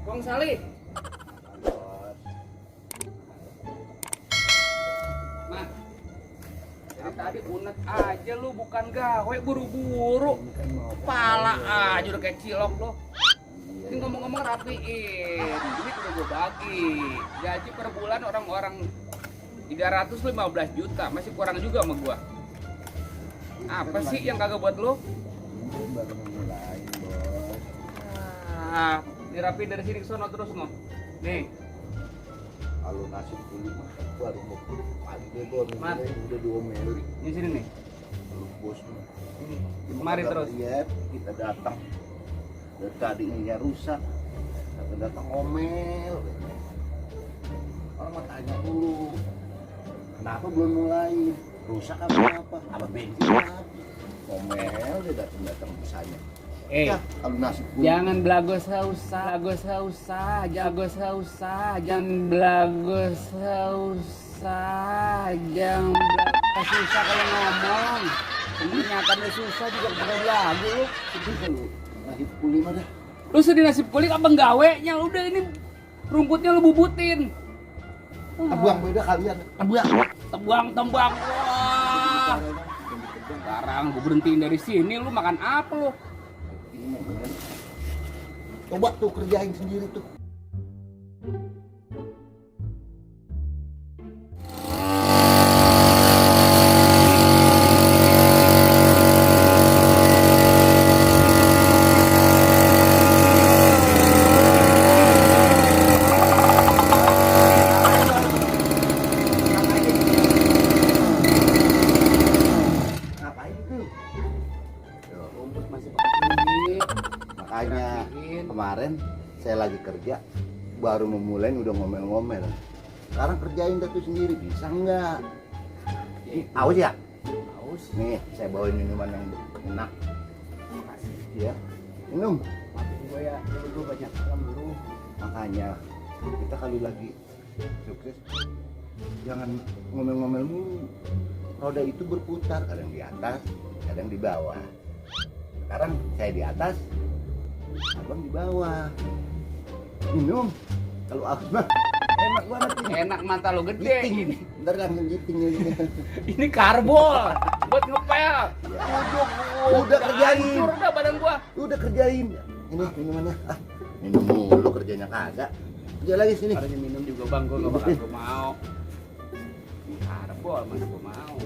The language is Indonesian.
Bang Salih. Nah, dari tadi unek aja lu, bukan gawe, buru-buru. Pala aja udah kayak cilok lo. Ini ngomong-ngomong rapiin, duit udah gue bagi. Gaji per bulan orang-orang 315 juta, masih kurang juga sama gua. Apa sih yang kagak buat lu? Baru mulai, Bos. Dirapiin dari sini ke sono terus no. Nih, Kalau nasi kulit mah baru mau pagi deh, Bos. Mat. Udah diomelin. di sini nih. Lu bos mah. Ini, kemari Kita terus. lihat, kita datang. Dari tadi ininya rusak. Kita datang ngomel. Orang mau tanya dulu. Kenapa belum mulai? Rusak apa? Apa bensin apa? Ngomel dia datang misalnya. Kalau nasi kulit. Jangan belago sausah, jangan belago sausah, jangan belago susah kalau ngomong. Ternyata lu susah juga pakai belago lu. Itu kalau nasi kulit mah dah. Lu sedih nasib kulit abang gawenya, udah ini rumputnya lu bubutin. Tebuang beda kalian. Tebuang. Wah. Sekarang gue berhentiin dari sini, lu makan apa lu? Coba tuh kerjain sendiri tuh. Ngapain tuh? Rumput masih pakai. Makanya Rapiin. kemarin saya lagi kerja baru memulai udah ngomel-ngomel. Sekarang kerjain dah tuh sendiri, bisa nggak? Aus ya? Haus. Nih saya bawain minuman yang enak. Makasih. Ya, minum. Maafin gue ya, gue banyak salam dulu. Makanya kita kali lagi sukses jangan ngomel-ngomel mulu. Roda itu berputar, kadang di atas, kadang di bawah. Sekarang saya di atas, abang di bawah. Minum. Kalau aku mah enak banget ini. Enak mata lo gede Giting ini. ini. Bentar langsung giting ini. Ini karbol buat ngepel. Udah kerjain. Hancur dah badan gua. Udah kerjain. Ini minumannya. Ah, minum mulu kerjanya kagak. Kerja lagi sini. Harusnya minum juga bang, gua gak bakal mau. Karbol mana gua mau.